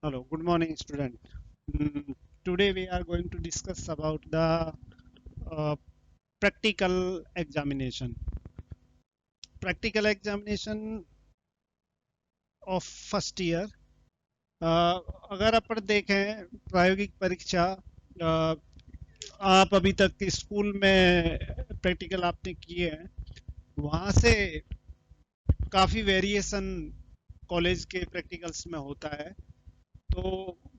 Hello, good morning, student. Today we are going to discuss about the uh, practical examination. Practical examination of first year. अगर अपन देखें प्रायोगिक परीक्षा, uh, आप अभी तक के स्कूल में प्रैक्टिकल आपने किए हैं, वहाँ से काफ़ी वेरिएशन कॉलेज के प्रैक्टिकल्स में होता है। तो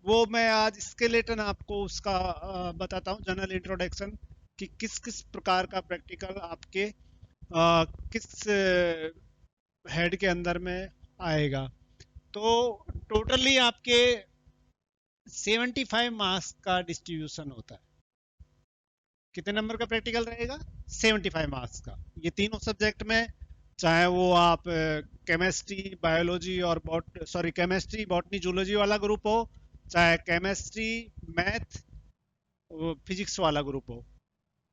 वो मैं आज स्केलेटन आपको उसका बताता हूँ, जनरल इंट्रोडक्शन, कि किस किस प्रकार का प्रैक्टिकल आपके किस हेड के अंदर में आएगा। तो टोटली आपके 75 मार्क्स का डिस्ट्रीब्यूशन होता है। कितने नंबर का प्रैक्टिकल रहेगा? 75 मार्क्स का। ये तीनों सब्जेक्ट में, चाहे वो आप केमिस्ट्री, बायोलॉजी और केमिस्ट्री, बॉटनी, जूलॉजी वाला ग्रुप हो, चाहे केमिस्ट्री, मैथ, फिजिक्स वाला ग्रुप हो।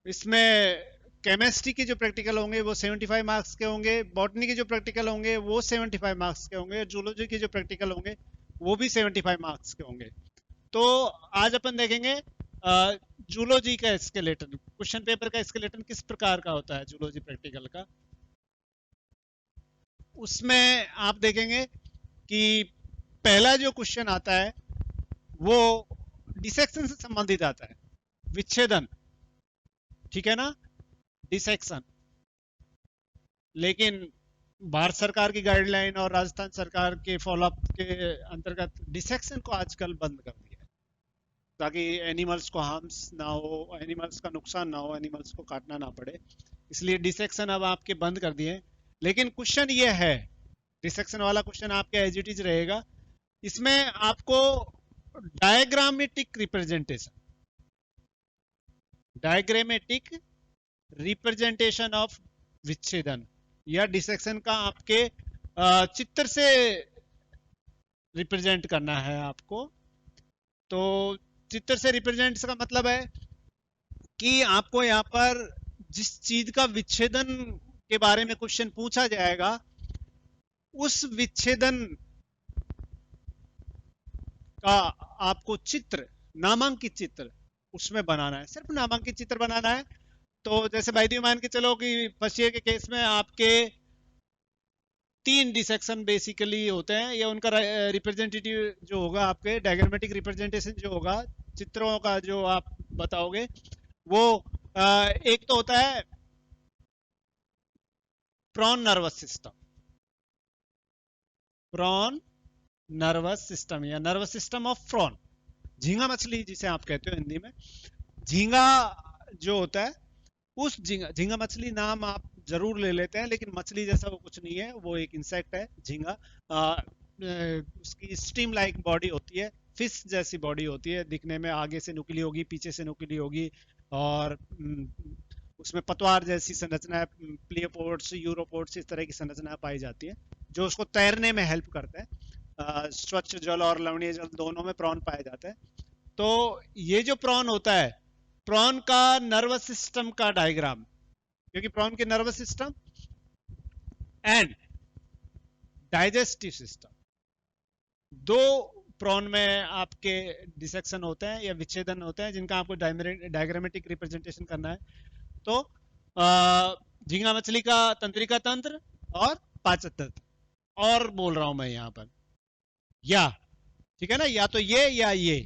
इसमें केमिस्ट्री के जो प्रैक्टिकल होंगे वो 75 मार्क्स के होंगे, बॉटनी के जो प्रैक्टिकल होंगे वो 75 मार्क्स के होंगे, जूलॉजी के जो प्रैक्टिकल होंगे वो भी 75 मार्क्स के होंगे। तो आज अपन देखेंगे जूलॉजी का स्केलेटन, क्वेश्चन पेपर का स्केलेटन किस प्रकार का होता है जूलॉजी प्रैक्टिकल का। उसमें आप देखेंगे कि पहला जो क्वेश्चन आता है वो डिसेक्शन से संबंधित आता है, विच्छेदन, ठीक है ना, डिसेक्शन। लेकिन भारत सरकार की गाइडलाइन और राजस्थान सरकार के फॉलोअप के अंतर्गत डिसेक्शन को आजकल बंद कर दिया है, ताकि एनिमल्स को हार्म्स ना हो, एनिमल्स का नुकसान ना हो, एनिमल्स को काटना ना पड़े। इसलिए डिसेक्शन अब आपके बंद कर दिए। लेकिन क्वेश्चन ये है, डिसेक्शन वाला क्वेश्चन आपके एज इट इज रहेगा। इसमें आपको diagrammatic representation, diagrammatic representation of विच्छेदन या डिसेक्शन का आपके चित्र से रिप्रेजेंट करना है आपको। तो चित्र से रिप्रेजेंट का मतलब है कि आपको यहाँ पर जिस चीज का विच्छेदन के बारे में क्वेश्चन पूछा जाएगा, उस विच्छेदन का आपको चित्र, नामांकित चित्र उसमें बनाना है, सिर्फ नामांकित चित्र बनाना है। तो जैसे भाई मान के चलो कि फर्स्ट ईयर के केस में आपके 3 डिसेक्शन बेसिकली होते हैं, या उनका रिप्रेजेंटेटिव जो होगा, आपके डायग्रामेटिक रिप्रेजेंटेशन जो होगा, चित्रों का जो आप बताओगे, वो एक तो होता है prawn nervous system, prawn nervous system या नर्वस सिस्टम ऑफ प्रॉन, झींगा मछली जिसे आप कहते हो हिंदी में। झींगा जो होता है, उस झींगा, झींगा मछली नाम आप जरूर ले लेते हैं, लेकिन मछली जैसा वो कुछ नहीं है, वो एक इंसेक्ट है झींगा। उसकी स्टीम लाइक बॉडी होती है, फिश जैसी बॉडी होती है, दिखने में आगे से नुकीली होगी, पीछे से नुकीली होगी, और उसमें पतवार जैसी संरचना है, प्लियोपोड्स, यूरोपोड्स, इस तरह की संरचना पाई जाती है, जो उसको तैरने में हेल्प करते हैं। स्वच्छ जल और लवणीय जल दोनों में प्रॉन पाया जाता है। तो ये जो प्रॉन होता है, प्रॉन का नर्वस सिस्टम का डायग्राम, क्योंकि प्रॉन के nervous system and digestive system, दो प्रॉन में आपके डिसेक्शन होते हैं या विच्छेदन होते हैं, जिनका आपको डायग्रामेटिक रिप्रेजेंटेशन करना है। तो झींगा मछली का तंत्रिका तंत्र और पाचन तंत्र, और बोल रहा हूं मैं यहां पर, या ठीक है ना, या तो ये या ये,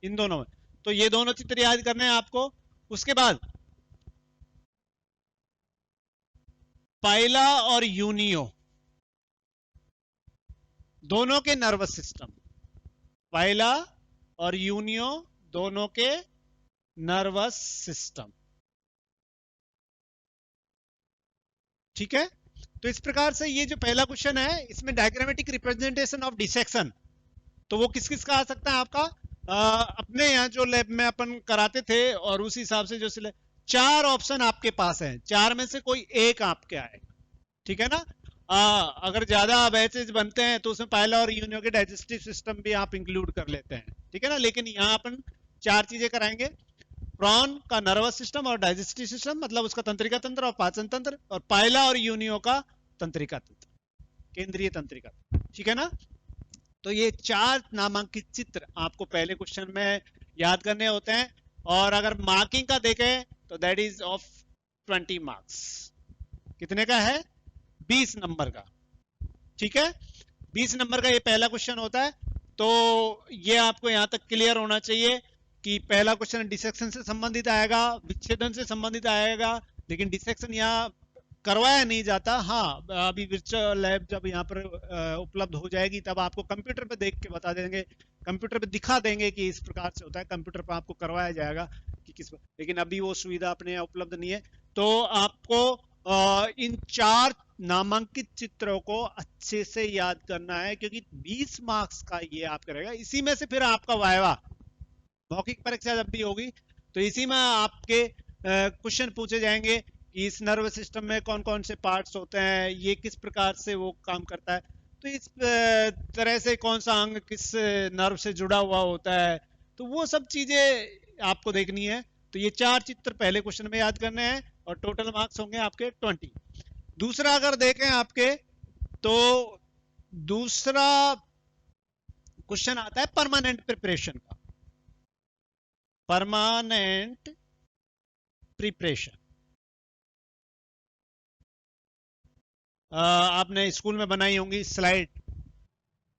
इन दोनों में। तो ये दोनों चित्र याद करने हैं आपको। उसके बाद पाइला और यूनियो दोनों के नर्वस सिस्टम, पाइला और यूनियो दोनों के नर्वस सिस्टम, ठीक है। तो इस प्रकार से ये जो पहला क्वेश्चन है, इसमें डायग्रामेटिक रिप्रेजेंटेशन ऑफ डिसेक्शन, तो वो किस किस का आ सकता है आपका, अपने यहाँ जो लैब में अपन कराते थे और उस हिसाब से जो चार ऑप्शन आपके पास हैं, चार में से कोई एक आपके आएगा, ठीक है ना। अगर ज्यादा बैचेज बनते हैं तो उसमें पहला और यूनियो के डाइजेस्टिव सिस्टम भी आप इंक्लूड कर लेते हैं, ठीक है ना। लेकिन यहाँ अपन चार चीजें कराएंगे, प्रॉन का नर्वस सिस्टम और डाइजेस्टिव सिस्टम, मतलब उसका तंत्रिका तंत्र और पाचन तंत्र, और पाइला और यूनियो का तंत्रिका तंत्र, केंद्रीय तंत्रिका, ठीक है ना। तो ये 4 नामांकित चित्र आपको पहले क्वेश्चन में याद करने होते हैं, और अगर मार्किंग का देखें तो दैट इज ऑफ 20 मार्क्स। कितने का है? 20 नंबर का। ठीक है, 20 नंबर का ये पहला क्वेश्चन होता है। तो ये आपको यहां तक क्लियर होना चाहिए कि पहला क्वेश्चन डिसेक्शन से संबंधित आएगा, विच्छेदन से संबंधित आएगा, लेकिन डिसेक्शन यहाँ करवाया नहीं जाता। हाँ, अभी वर्चुअल लैब जब यहाँ पर उपलब्ध हो जाएगी तब आपको कंप्यूटर पे देख के बता देंगे, कंप्यूटर पे दिखा देंगे कि इस प्रकार से होता है, कंप्यूटर पे आपको करवाया जाएगा कि किस, लेकिन अभी वो सुविधा अपने यहाँ उपलब्ध नहीं है। तो आपको इन 4 नामांकित चित्रों को अच्छे से याद करना है, क्योंकि 20 मार्क्स का ये आप करेगा। इसी में से फिर आपका वायवा, मौखिक परीक्षा जब भी होगी तो इसी में आपके क्वेश्चन पूछे जाएंगे कि इस नर्वस सिस्टम में कौन कौन से पार्ट्स होते हैं, ये किस प्रकार से वो काम करता है, तो इस तरह से कौन सा अंग किस नर्व से जुड़ा हुआ होता है, तो वो सब चीजें आपको देखनी है। तो ये 4 चित्र पहले क्वेश्चन में याद करने हैं और टोटल मार्क्स होंगे आपके 20। दूसरा अगर देखें आपके, तो दूसरा क्वेश्चन आता है परमानेंट प्रिपरेशन का। परमानेंट प्रिपरेशन आपने स्कूल में बनाई होंगी स्लाइड,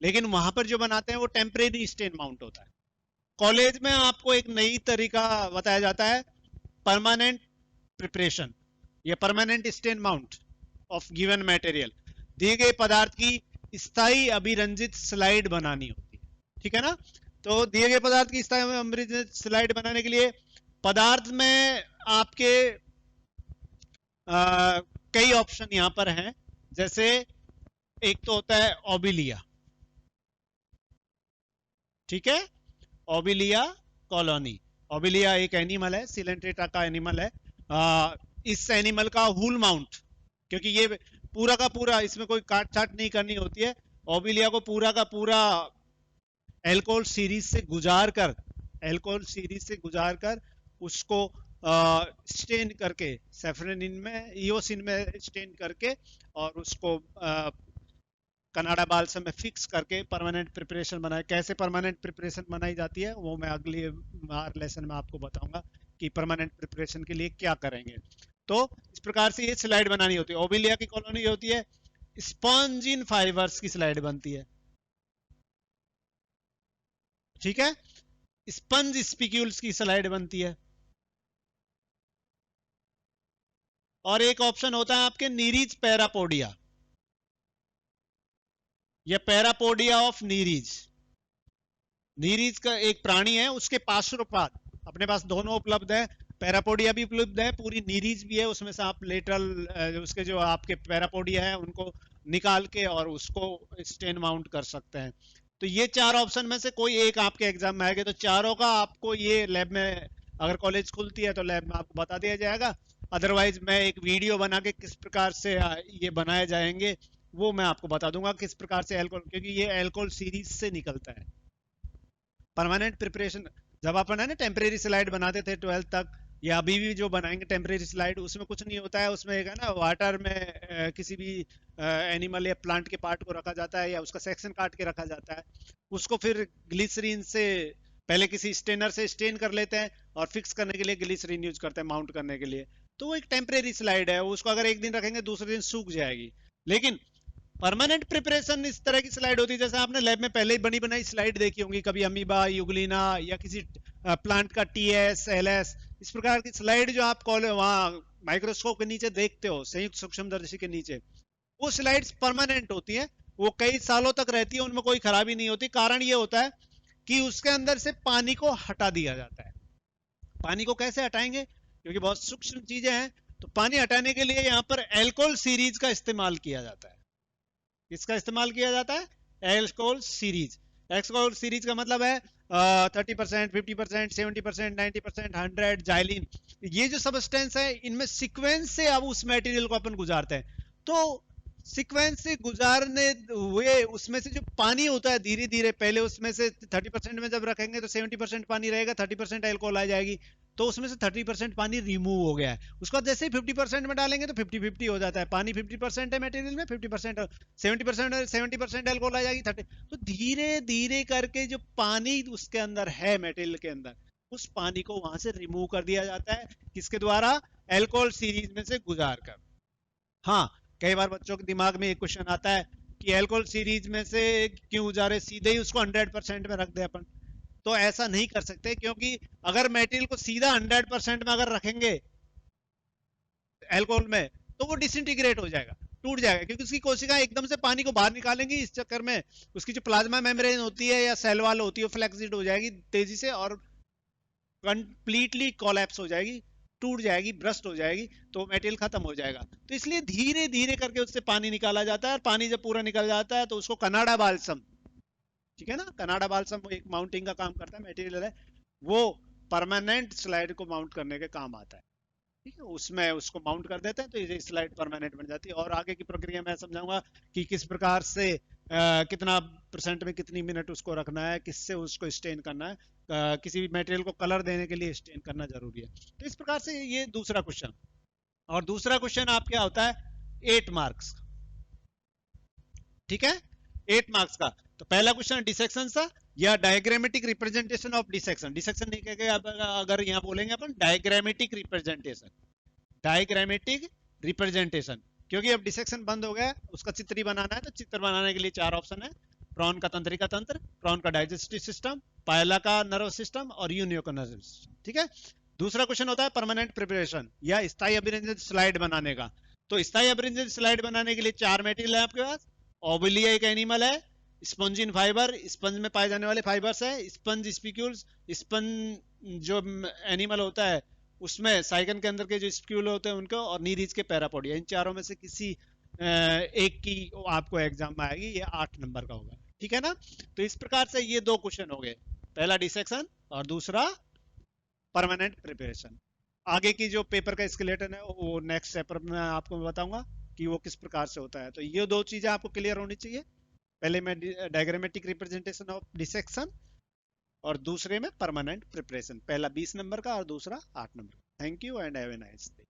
लेकिन वहां पर जो बनाते हैं वो टेम्परेरी स्टेन माउंट होता है। कॉलेज में आपको एक नई तरीका बताया जाता है, परमानेंट प्रिपरेशन या permanent stain mount of given material. दिए गए पदार्थ की स्थायी अभिरंजित स्लाइड बनानी होती है, ठीक है ना। तो दिए गए पदार्थ की स्थायी अभिरंजित स्लाइड बनाने के लिए पदार्थ में आपके कई ऑप्शन यहां पर हैं। जैसे एक तो होता है ओबिलिया, ठीक है, ओबिलिया कॉलोनी। ओबिलिया एक एनिमल है, सिलेंट्रेटा का एनिमल है। इस एनिमल का हुल माउंट, क्योंकि ये पूरा का पूरा, इसमें कोई काट छाट नहीं करनी होती है, ओबिलिया को पूरा का पूरा एल्कोहल सीरीज से गुजार कर, एल्कोहल सीरीज से गुजार कर उसको स्टेन करके, सेफ्रेनिन में, इयोसिन में स्टेन करके और उसको कनाडा बाल्सम में फिक्स करके परमानेंट प्रिपरेशन बनाए। कैसे परमानेंट प्रिपरेशन बनाई जाती है वो मैं अगले लेसन में आपको बताऊंगा कि परमानेंट प्रिपरेशन के लिए क्या करेंगे। तो इस प्रकार से ये स्लाइड बनानी होती है। ओबिलिया की कॉलोनी होती है, स्पॉन्जिन फाइबर्स की स्लाइड बनती है, ठीक है, स्पंज स्पिक्यूल्स की स्लाइड बनती है। और एक ऑप्शन होता है आपके नीरीज पैरापोडिया, या पैरापोडिया ऑफ नीरीज। नीरीज का एक प्राणी है, उसके पार्श्वपाद अपने पास दोनों उपलब्ध है, पैरापोडिया भी उपलब्ध है, पूरी नीरीज भी है, उसमें से आप लेटरल उसके जो आपके पैरापोडिया है उनको निकाल के और उसको स्टेन माउंट कर सकते हैं। तो ये 4 ऑप्शन में से कोई एक आपके एग्जाम में आएगा, तो चारों का आपको ये लैब में, अगर कॉलेज खुलती है तो लैब में आपको बता दिया जाएगा। अदरवाइज मैं एक वीडियो बना के किस प्रकार से ये बनाए जाएंगे वो मैं आपको बता दूंगा, किस प्रकार से एल्कोहल, क्योंकि ये एल्कोहल सीरीज से निकलता है। परमानेंट प्रिपरेशन जब अपन है ना टेम्परेरी स्लाइड बनाते थे 12th तक, या अभी भी जो बनाएंगे टेम्परेरी स्लाइड, उसमें कुछ नहीं होता है, उसमें एक है ना वाटर में किसी भी एनिमल या प्लांट के पार्ट को रखा जाता है या उसका सेक्शन काट के रखा जाता है, उसको फिर ग्लिसरीन से पहले किसी स्टेनर से स्टेन कर लेते हैं और फिक्स करने के लिए ग्लिसरीन यूज करते हैं माउंट करने के लिए। तो वो एक टेम्परेरी स्लाइड है, उसको अगर एक दिन रखेंगे दूसरे दिन सूख जाएगी। लेकिन परमानेंट प्रिपरेशन इस तरह की स्लाइड होती है, जैसे आपने लैब में पहले ही बनी बनाई स्लाइड देखी होंगी, कभी अमीबा, यूग्लिना या किसी प्लांट का टीएस, एलएस, इस प्रकार की स्लाइड जो आप वहाँ माइक्रोस्कोप के नीचे देखते हो, संयुक्त सूक्ष्मदर्शी के नीचे, वो स्लाइड्स परमानेंट होती हैं, वो कई सालों तक रहती है, उनमें कोई खराबी नहीं होती। कारण ये होता है कि उसके अंदर से पानी को हटा दिया जाता है। पानी को कैसे हटाएंगे, क्योंकि बहुत सूक्ष्म चीजें हैं, तो पानी हटाने के लिए यहाँ पर एल्कोहल सीरीज का इस्तेमाल किया जाता है। किसका इस्तेमाल किया जाता है? Alcohol series. एल्कोहल सीरीज का मतलब है 30%, 50%, 70%, 90%, 100 जाइलिन। ये जो सब्सटेंस है इनमें सीक्वेंस से अब उस मटेरियल को अपन गुजारते हैं, तो सीक्वेंस से गुजारने हुए उसमें से जो पानी होता है धीरे धीरे, पहले उसमें से 30% में जब रखेंगे तो 70% पानी रहेगा, 30% एल्कोहल आ जाएगी, तो उसमें से 30% पानी रिमूव हो गया है। उसको जैसे ही 50% में डालेंगे तो 50-50 हो जाता है, पानी 50% है मटेरियल में, 50% 70% 70% एल्कोहल आ जाएगी 30। तो धीरे धीरे करके जो पानी उसके अंदर है मटेरियल के अंदर, उस पानी को वहां से रिमूव कर दिया जाता है, किसके द्वारा? एल्कोहल सीरीज में से गुजार कर। हाँ, कई बार बच्चों के दिमाग में एक क्वेश्चन आता है कि एल्कोहल सीरीज में से क्यों गुजारे, सीधे ही उसको 100% में रख दे अपन। तो ऐसा नहीं कर सकते, क्योंकि अगर मेटेरियल को सीधा 100% में अगर रखेंगे अल्कोहल में, तो वो डिसइंटीग्रेट हो जाएगा, टूट जाएगा, क्योंकि उसकी कोशिका एकदम से पानी को बाहर निकालेंगी, इस चक्कर में उसकी जो प्लाज्मा मेम्ब्रेन होती है या सेल वॉल होती है वो फ्लेक्सिड हो जाएगी तेजी से, और कंप्लीटली कोलैप्स हो जाएगी, टूट जाएगी, ब्रस्ट हो जाएगी, तो मेटेरियल खत्म हो जाएगा। तो इसलिए धीरे धीरे करके उससे पानी निकाला जाता है, और पानी जब पूरा निकल जाता है तो उसको कनाडा बाल्सम, ठीक है ना, कनाडा बाल्सम वो एक माउंटिंग का काम करता है, मटेरियल है वो, परमानेंट स्लाइड को माउंट करने के काम आता है। ठीक है, उसमें उसको माउंट कर देते हैं तो ये स्लाइड परमानेंट बन जाती है। और आगे की प्रक्रिया मैं समझाऊंगा कि किस प्रकार से कितना परसेंट में कितनी मिनट उसको रखना है, किससे उसको स्टेन करना है, किसी भी मटेरियल को कलर देने के लिए स्टेन करना जरूरी है। तो इस प्रकार से ये दूसरा क्वेश्चन। और दूसरा क्वेश्चन आप क्या होता है, 8 मार्क्स, ठीक है, 8 मार्क्स का। तो पहला क्वेश्चन डिसेक्शन था, या diagrammatic representation of dissection, dissection नहीं कहेंगे, अगर यहाँ बोलेंगे अपन डायग्रामेटिक रिप्रेजेंटेशन, डायग्रामेटिक रिप्रेजेंटेशन, क्योंकि अब डिसेक्शन बंद हो गया, उसका चित्र ही बनाना है, तो चित्र बनाने के लिए 4 ऑप्शन है, प्रॉन का तंत्रिका तंत्र, प्रॉन का डाइजेस्टिव सिस्टम, पायला का नर्वस सिस्टम, और यूनियो का नर्वस सिस्टम, ठीक है। दूसरा क्वेश्चन होता है परमानेंट प्रिपरेशन या स्थायी अभिरंजन स्लाइड बनाने का। तो स्थायी अभिरंजन स्लाइड बनाने के लिए 4 मटेरियल है आपके पास। ओबिलिया एक एनिमल है, स्पंजिन फाइबर, स्पंज में पाए जाने वाले फाइबर्स है, स्पंज स्पिक्यूल्स, स्पंज जो एनिमल होता है उसमें साइगन के अंदर के जो स्पिक्यूल होते हैं उनको, और नीरीज के पैरापोडिया, इन चारों में से किसी एक की आपको एग्जाम में आएगी, ये 8 नंबर का होगा, ठीक है ना। तो इस प्रकार से ये 2 क्वेश्चन हो गए, पहला डिसेक्शन और दूसरा परमानेंट प्रिपरेशन। आगे की जो पेपर का स्केलेटन है वो नेक्स्ट पेपर में आपको मैं बताऊंगा कि वो किस प्रकार से होता है। तो ये 2 चीजें आपको क्लियर होनी चाहिए, पहले में डायग्रामेटिक रिप्रेजेंटेशन ऑफ डिसेक्शन, और दूसरे में परमानेंट प्रिपरेशन, पहला 20 नंबर का और दूसरा 8 नंबर का। Thank you and have a nice day.